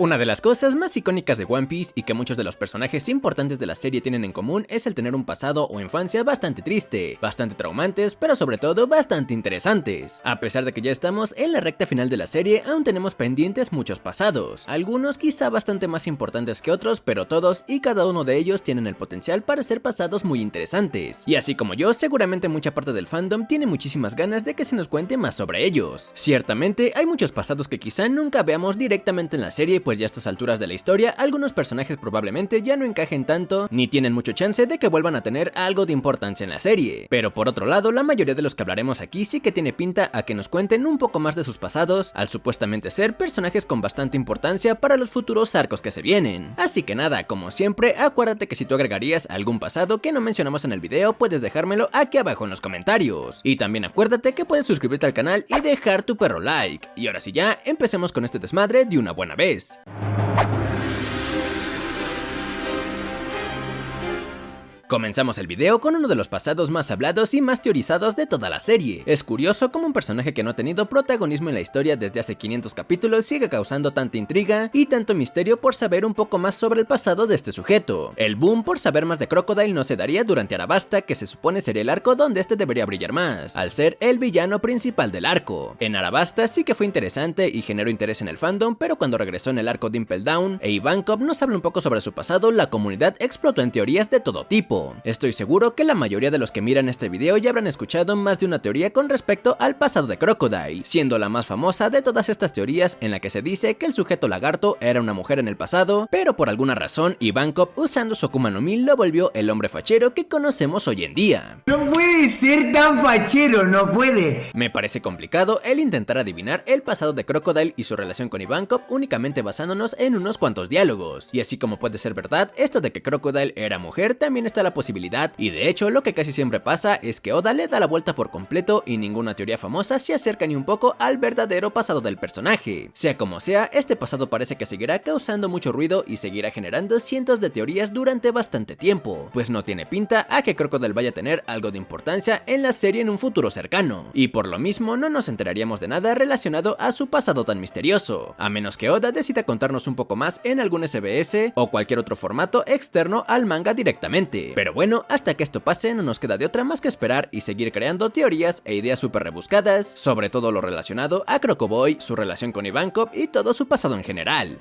Una de las cosas más icónicas de One Piece y que muchos de los personajes importantes de la serie tienen en común es el tener un pasado o infancia bastante triste, bastante traumantes, pero sobre todo bastante interesantes. A pesar de que ya estamos en la recta final de la serie, aún tenemos pendientes muchos pasados, algunos quizá bastante más importantes que otros, pero todos y cada uno de ellos tienen el potencial para ser pasados muy interesantes. Y así como yo, seguramente mucha parte del fandom tiene muchísimas ganas de que se nos cuente más sobre ellos. Ciertamente hay muchos pasados que quizá nunca veamos directamente en la serie, pues ya a estas alturas de la historia algunos personajes probablemente ya no encajen tanto ni tienen mucho chance de que vuelvan a tener algo de importancia en la serie. Pero por otro lado, la mayoría de los que hablaremos aquí sí que tiene pinta a que nos cuenten un poco más de sus pasados, al supuestamente ser personajes con bastante importancia para los futuros arcos que se vienen. Así que nada, como siempre, acuérdate que si tú agregarías algún pasado que no mencionamos en el video, puedes dejármelo aquí abajo en los comentarios. Y también acuérdate que puedes suscribirte al canal y dejar tu perro like. Y ahora sí ya, empecemos con este desmadre de una buena vez. Comenzamos el video con uno de los pasados más hablados y más teorizados de toda la serie. Es curioso cómo un personaje que no ha tenido protagonismo en la historia desde hace 500 capítulos sigue causando tanta intriga y tanto misterio por saber un poco más sobre el pasado de este sujeto. El boom por saber más de Crocodile no se daría durante Arabasta, que se supone sería el arco donde este debería brillar más, al ser el villano principal del arco. En Arabasta sí que fue interesante y generó interés en el fandom, pero cuando regresó en el arco de Impel Down e Ivankov nos habla un poco sobre su pasado, la comunidad explotó en teorías de todo tipo. Estoy seguro que la mayoría de los que miran este video ya habrán escuchado más de una teoría con respecto al pasado de Crocodile, siendo la más famosa de todas estas teorías en la que se dice que el sujeto lagarto era una mujer en el pasado, pero por alguna razón Ivankov, usando su Akuma no Mi, lo volvió el hombre fachero que conocemos hoy en día. No puede ser tan fachero, no puede. Me parece complicado el intentar adivinar el pasado de Crocodile y su relación con Ivankov únicamente basándonos en unos cuantos diálogos, y así como puede ser verdad esto de que Crocodile era mujer, también está la posibilidad, y de hecho lo que casi siempre pasa es que Oda le da la vuelta por completo y ninguna teoría famosa se acerca ni un poco al verdadero pasado del personaje. Sea como sea, este pasado parece que seguirá causando mucho ruido y seguirá generando cientos de teorías durante bastante tiempo, pues no tiene pinta a que Crocodile vaya a tener algo de importancia en la serie en un futuro cercano, y por lo mismo no nos enteraríamos de nada relacionado a su pasado tan misterioso, a menos que Oda decida contarnos un poco más en algún SBS o cualquier otro formato externo al manga directamente. Pero bueno, hasta que esto pase no nos queda de otra más que esperar y seguir creando teorías e ideas súper rebuscadas sobre todo lo relacionado a Crocoboy, su relación con Ivankov y todo su pasado en general.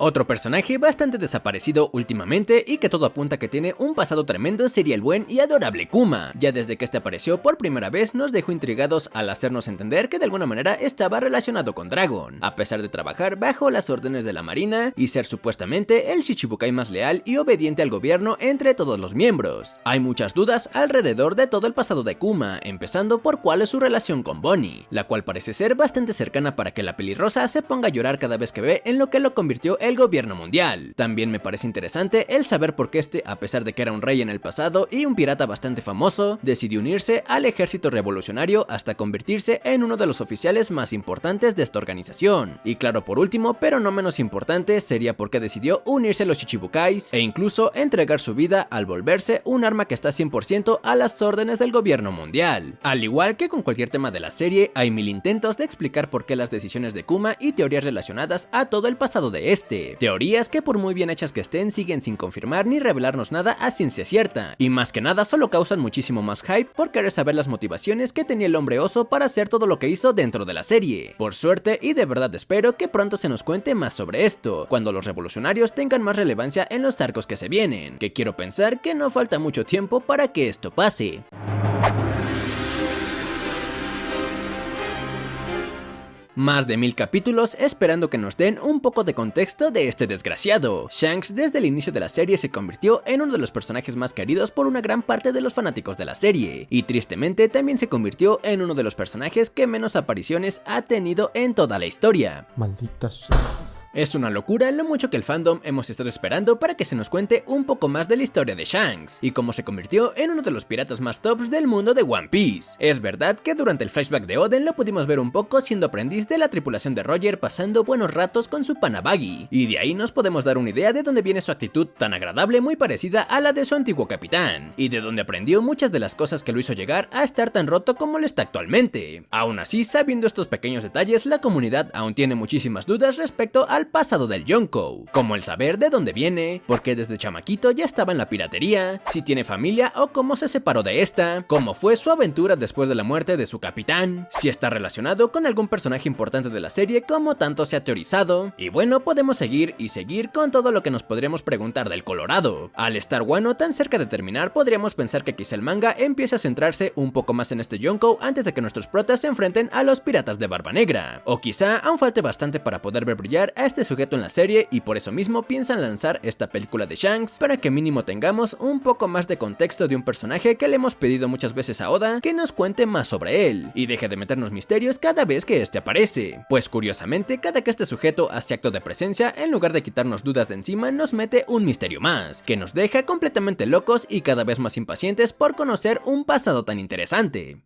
Otro personaje bastante desaparecido últimamente y que todo apunta que tiene un pasado tremendo sería el buen y adorable Kuma. Ya desde que este apareció por primera vez nos dejó intrigados al hacernos entender que de alguna manera estaba relacionado con Dragon, a pesar de trabajar bajo las órdenes de la marina y ser supuestamente el Shichibukai más leal y obediente al gobierno entre todos los miembros. Hay muchas dudas alrededor de todo el pasado de Kuma, empezando por cuál es su relación con Bonnie, la cual parece ser bastante cercana para que la pelirrosa se ponga a llorar cada vez que ve en lo que lo convirtió el gobierno mundial. También me parece interesante el saber por qué este, a pesar de que era un rey en el pasado y un pirata bastante famoso, decidió unirse al ejército revolucionario hasta convertirse en uno de los oficiales más importantes de esta organización. Y claro, por último, pero no menos importante, sería por qué decidió unirse a los Chichibukais e incluso entregar su vida al volverse un arma que está 100% a las órdenes del gobierno mundial. Al igual que con cualquier tema de la serie, hay mil intentos de explicar por qué las decisiones de Kuma y teorías relacionadas a todo el pasado de este. Teorías que por muy bien hechas que estén siguen sin confirmar ni revelarnos nada a ciencia cierta, y más que nada solo causan muchísimo más hype por querer saber las motivaciones que tenía el hombre oso para hacer todo lo que hizo dentro de la serie. Por suerte y de verdad espero que pronto se nos cuente más sobre esto, cuando los revolucionarios tengan más relevancia en los arcos que se vienen, que quiero pensar que no falta mucho tiempo para que esto pase. Más de 1000 capítulos esperando que nos den un poco de contexto de este desgraciado. Shanks desde el inicio de la serie se convirtió en uno de los personajes más queridos por una gran parte de los fanáticos de la serie, y tristemente también se convirtió en uno de los personajes que menos apariciones ha tenido en toda la historia. Maldita sea. Es una locura lo mucho que el fandom hemos estado esperando para que se nos cuente un poco más de la historia de Shanks, y cómo se convirtió en uno de los piratas más tops del mundo de One Piece. Es verdad que durante el flashback de Oden lo pudimos ver un poco siendo aprendiz de la tripulación de Roger, pasando buenos ratos con su pana Buggy, y de ahí nos podemos dar una idea de dónde viene su actitud tan agradable, muy parecida a la de su antiguo capitán, y de dónde aprendió muchas de las cosas que lo hizo llegar a estar tan roto como lo está actualmente. Aún así, sabiendo estos pequeños detalles, la comunidad aún tiene muchísimas dudas respecto al pasado del Yonkou, como el saber de dónde viene, por qué desde chamaquito ya estaba en la piratería, si tiene familia o cómo se separó de esta, cómo fue su aventura después de la muerte de su capitán, si está relacionado con algún personaje importante de la serie como tanto se ha teorizado, y bueno, podemos seguir y seguir con todo lo que nos podríamos preguntar del Colorado. Al estar Wano tan cerca de terminar, podríamos pensar que quizá el manga empiece a centrarse un poco más en este Yonkou antes de que nuestros protas se enfrenten a los piratas de Barba Negra, o quizá aún falte bastante para poder ver brillar a este sujeto en la serie, y por eso mismo piensan lanzar esta película de Shanks para que mínimo tengamos un poco más de contexto de un personaje que le hemos pedido muchas veces a Oda que nos cuente más sobre él, y deje de meternos misterios cada vez que este aparece, pues curiosamente cada que este sujeto hace acto de presencia, en lugar de quitarnos dudas de encima, nos mete un misterio más, que nos deja completamente locos y cada vez más impacientes por conocer un pasado tan interesante.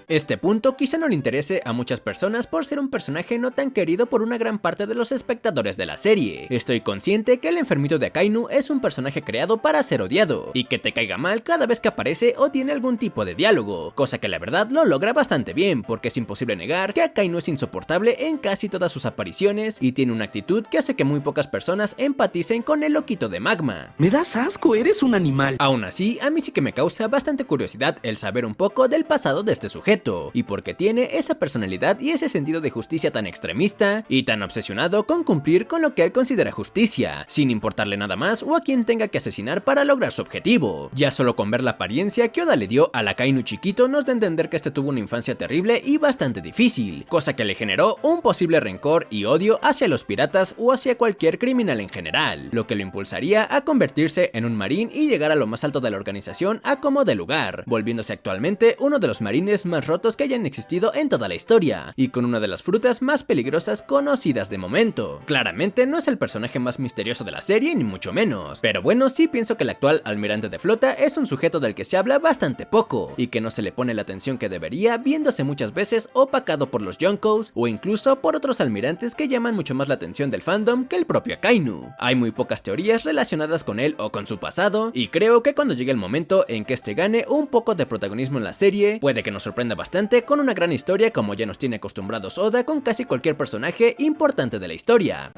Este punto quizá no le interese a muchas personas por ser un personaje no tan querido por una gran parte de los espectadores de la serie. Estoy consciente que el enfermito de Akainu es un personaje creado para ser odiado, y que te caiga mal cada vez que aparece o tiene algún tipo de diálogo, cosa que la verdad lo logra bastante bien, porque es imposible negar que Akainu es insoportable en casi todas sus apariciones y tiene una actitud que hace que muy pocas personas empaticen con el loquito de Magma. Me das asco, eres un animal. Aún así, a mí sí que me causa bastante curiosidad el saber un poco del pasado de este sujeto, y porque tiene esa personalidad y ese sentido de justicia tan extremista y tan obsesionado con cumplir con lo que él considera justicia, sin importarle nada más o a quien tenga que asesinar para lograr su objetivo. Ya solo con ver la apariencia que Oda le dio al Akainu chiquito nos da a entender que este tuvo una infancia terrible y bastante difícil, cosa que le generó un posible rencor y odio hacia los piratas o hacia cualquier criminal en general, lo que lo impulsaría a convertirse en un marín y llegar a lo más alto de la organización a como de lugar, volviéndose actualmente uno de los marines más rotos que hayan existido en toda la historia, y con una de las frutas más peligrosas conocidas de momento. Claramente no es el personaje más misterioso de la serie, ni mucho menos, pero bueno, sí pienso que el actual almirante de flota es un sujeto del que se habla bastante poco, y que no se le pone la atención que debería, viéndose muchas veces opacado por los Yonkous, o incluso por otros almirantes que llaman mucho más la atención del fandom que el propio Akainu. Hay muy pocas teorías relacionadas con él o con su pasado, y creo que cuando llegue el momento en que este gane un poco de protagonismo en la serie, puede que nos sorprenda bastante con una gran historia como ya nos tiene acostumbrados Oda con casi cualquier personaje importante de la historia.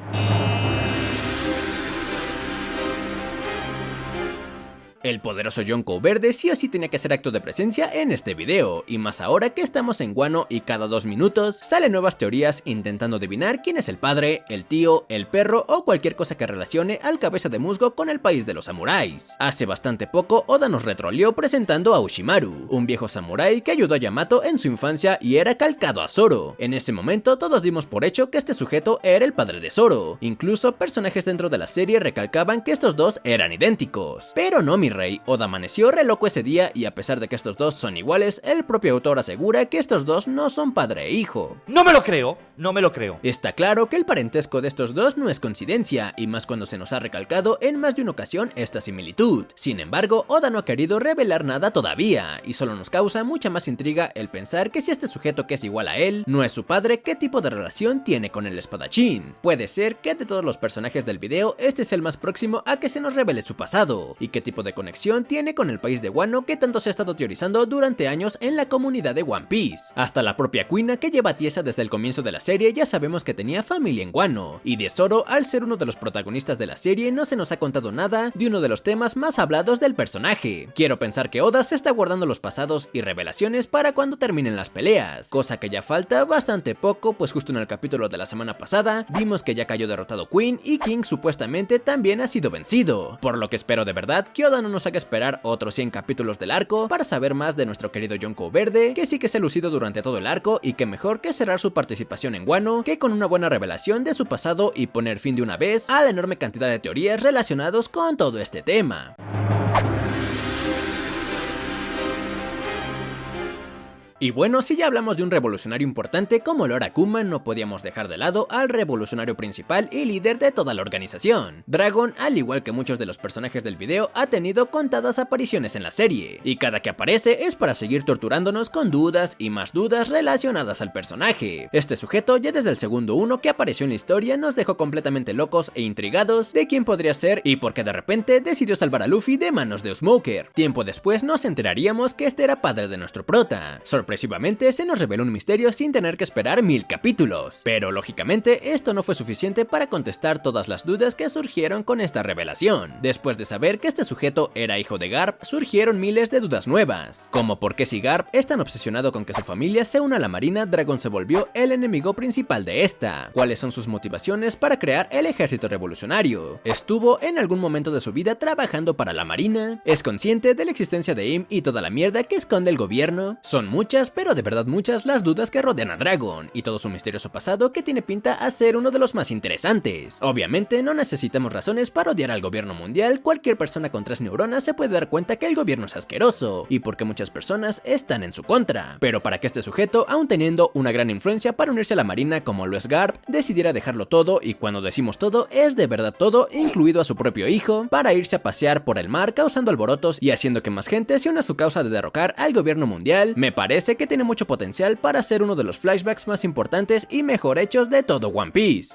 El poderoso Yonkou verde sí o sí tenía que hacer acto de presencia en este video, y más ahora que estamos en Wano y cada 2 minutos salen nuevas teorías intentando adivinar quién es el padre, el tío, el perro o cualquier cosa que relacione al cabeza de musgo con el país de los samuráis. Hace bastante poco Oda nos retroleó presentando a Ushimaru, un viejo samurái que ayudó a Yamato en su infancia y era calcado a Zoro. En ese momento todos dimos por hecho que este sujeto era el padre de Zoro, incluso personajes dentro de la serie recalcaban que estos dos eran idénticos, pero no, mi rey, Oda amaneció re loco ese día y a pesar de que estos dos son iguales, el propio autor asegura que estos dos no son padre e hijo. No me lo creo, no me lo creo. Está claro que el parentesco de estos dos no es coincidencia, y más cuando se nos ha recalcado en más de una ocasión esta similitud. Sin embargo, Oda no ha querido revelar nada todavía, y solo nos causa mucha más intriga el pensar que si este sujeto que es igual a él no es su padre, ¿qué tipo de relación tiene con el espadachín? Puede ser que de todos los personajes del video, este es el más próximo a que se nos revele su pasado, y qué tipo de conexión tiene con el país de Wano que tanto se ha estado teorizando durante años en la comunidad de One Piece. Hasta la propia Kuina, que lleva tiesa desde el comienzo de la serie, ya sabemos que tenía familia en Wano, y de Zoro, al ser uno de los protagonistas de la serie, no se nos ha contado nada de uno de los temas más hablados del personaje. Quiero pensar que Oda se está guardando los pasados y revelaciones para cuando terminen las peleas, cosa que ya falta bastante poco, pues justo en el capítulo de la semana pasada vimos que ya cayó derrotado Queen y King supuestamente también ha sido vencido, por lo que espero de verdad que Oda no nos haga esperar otros 100 capítulos del arco para saber más de nuestro querido Yonkou verde, que sí que se ha lucido durante todo el arco, y que mejor que cerrar su participación en Wano que con una buena revelación de su pasado y poner fin de una vez a la enorme cantidad de teorías relacionadas con todo este tema. Y bueno, si ya hablamos de un revolucionario importante como lo era Kuma, no podíamos dejar de lado al revolucionario principal y líder de toda la organización. Dragon, al igual que muchos de los personajes del video, ha tenido contadas apariciones en la serie, y cada que aparece es para seguir torturándonos con dudas y más dudas relacionadas al personaje. Este sujeto, ya desde el segundo 1 que apareció en la historia, nos dejó completamente locos e intrigados de quién podría ser y por qué de repente decidió salvar a Luffy de manos de Smoker. Tiempo después nos enteraríamos que este era padre de nuestro prota. Sorpresivamente se nos reveló un misterio sin tener que esperar 1000 capítulos. Pero lógicamente esto no fue suficiente para contestar todas las dudas que surgieron con esta revelación. Después de saber que este sujeto era hijo de Garp, surgieron miles de dudas nuevas, como por qué si Garp es tan obsesionado con que su familia se una a la marina, Dragon se volvió el enemigo principal de esta. ¿Cuáles son sus motivaciones para crear el ejército revolucionario? ¿Estuvo en algún momento de su vida trabajando para la marina? ¿Es consciente de la existencia de IM y toda la mierda que esconde el gobierno? Son muchas, pero de verdad muchas, las dudas que rodean a Dragon y todo su misterioso pasado que tiene pinta a ser uno de los más interesantes. Obviamente no necesitamos razones para odiar al gobierno mundial, cualquier persona con 3 neuronas se puede dar cuenta que el gobierno es asqueroso y porque muchas personas están en su contra. Pero para que este sujeto, aún teniendo una gran influencia para unirse a la marina como lo es Garp, decidiera dejarlo todo, y cuando decimos todo es de verdad todo, incluido a su propio hijo, para irse a pasear por el mar causando alborotos y haciendo que más gente se una a su causa de derrocar al gobierno mundial, me parece que tiene mucho potencial para ser uno de los flashbacks más importantes y mejor hechos de todo One Piece.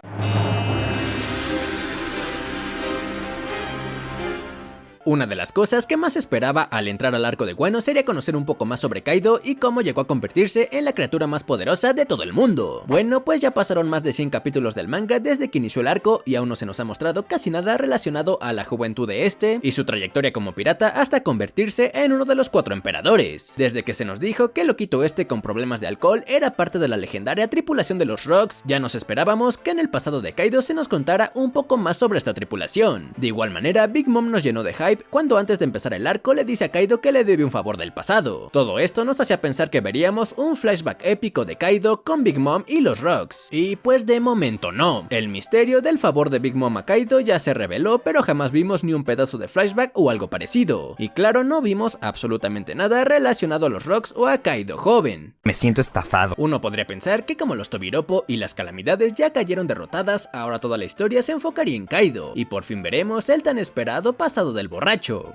Una de las cosas que más esperaba al entrar al arco de Wano sería conocer un poco más sobre Kaido y cómo llegó a convertirse en la criatura más poderosa de todo el mundo. Bueno, pues ya pasaron más de 100 capítulos del manga desde que inició el arco y aún no se nos ha mostrado casi nada relacionado a la juventud de este y su trayectoria como pirata hasta convertirse en uno de los 4 emperadores. Desde que se nos dijo que Loquito este con problemas de alcohol era parte de la legendaria tripulación de los Rocks, ya nos esperábamos que en el pasado de Kaido se nos contara un poco más sobre esta tripulación. De igual manera, Big Mom nos llenó de hype cuando antes de empezar el arco le dice a Kaido que le debe un favor del pasado. Todo esto nos hacía pensar que veríamos un flashback épico de Kaido con Big Mom y los Rocks. Y pues de momento no. El misterio del favor de Big Mom a Kaido ya se reveló, pero jamás vimos ni un pedazo de flashback o algo parecido. Y claro, no vimos absolutamente nada relacionado a los Rocks o a Kaido joven. Me siento estafado. Uno podría pensar que como los Tobiropo y las calamidades ya cayeron derrotadas, ahora toda la historia se enfocaría en Kaido, y por fin veremos el tan esperado pasado del borracho.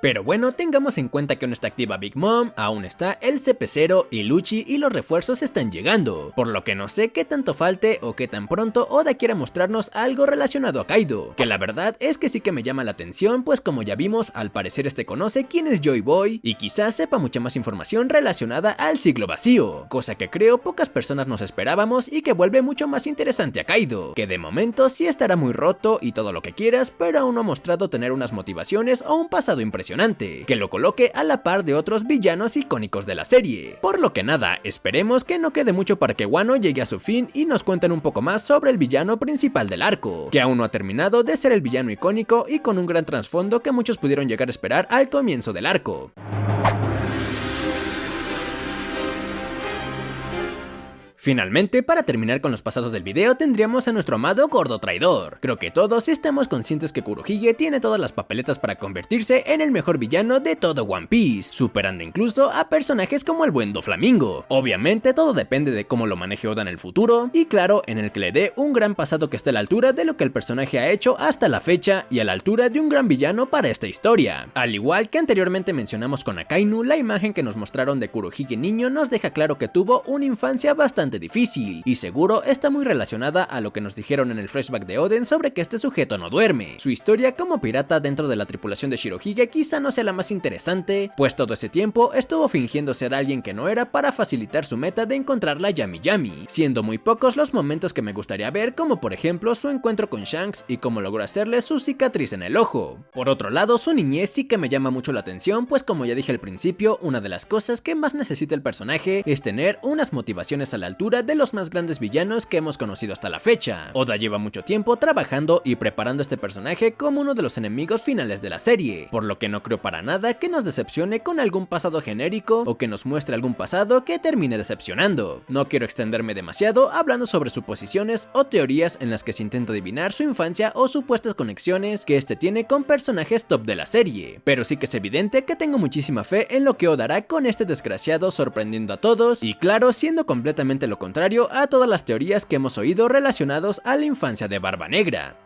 Pero bueno, tengamos en cuenta que aún está activa Big Mom, aún está el CP0 y Lucci y los refuerzos están llegando, por lo que no sé qué tanto falte o qué tan pronto Oda quiera mostrarnos algo relacionado a Kaido, que la verdad es que sí que me llama la atención, pues como ya vimos, al parecer este conoce quién es Joy Boy y quizás sepa mucha más información relacionada al siglo vacío, cosa que creo pocas personas nos esperábamos y que vuelve mucho más interesante a Kaido, que de momento sí estará muy roto y todo lo que quieras, pero aún no ha mostrado tener unas motivaciones o un pasado impresionante, que lo coloque a la par de otros villanos icónicos de la serie. Por lo que nada, esperemos que no quede mucho para que Wano llegue a su fin y nos cuenten un poco más sobre el villano principal del arco, que aún no ha terminado de ser el villano icónico y con un gran trasfondo que muchos pudieron llegar a esperar al comienzo del arco. Finalmente, para terminar con los pasados del video, tendríamos a nuestro amado Gordo Traidor. Creo que todos estamos conscientes que Kurohige tiene todas las papeletas para convertirse en el mejor villano de todo One Piece, superando incluso a personajes como el buen Doflamingo. Obviamente todo depende de cómo lo maneje Oda en el futuro, y claro, en el que le dé un gran pasado que esté a la altura de lo que el personaje ha hecho hasta la fecha y a la altura de un gran villano para esta historia. Al igual que anteriormente mencionamos con Akainu, la imagen que nos mostraron de Kurohige niño nos deja claro que tuvo una infancia bastante difícil, y seguro está muy relacionada a lo que nos dijeron en el flashback de Oden sobre que este sujeto no duerme. Su historia como pirata dentro de la tripulación de Shirohige quizá no sea la más interesante, pues todo ese tiempo estuvo fingiendo ser alguien que no era para facilitar su meta de encontrar la Yami Yami, siendo muy pocos los momentos que me gustaría ver, como por ejemplo su encuentro con Shanks y cómo logró hacerle su cicatriz en el ojo. Por otro lado, su niñez sí que me llama mucho la atención, pues como ya dije al principio, una de las cosas que más necesita el personaje es tener unas motivaciones a la altura altura de los más grandes villanos que hemos conocido hasta la fecha. Oda lleva mucho tiempo trabajando y preparando a este personaje como uno de los enemigos finales de la serie, por lo que no creo para nada que nos decepcione con algún pasado genérico o que nos muestre algún pasado que termine decepcionando. No quiero extenderme demasiado hablando sobre suposiciones o teorías en las que se intenta adivinar su infancia o supuestas conexiones que este tiene con personajes top de la serie, pero sí que es evidente que tengo muchísima fe en lo que Oda hará con este desgraciado, sorprendiendo a todos y claro, siendo completamente lo contrario a todas las teorías que hemos oído relacionados a la infancia de Barba Negra.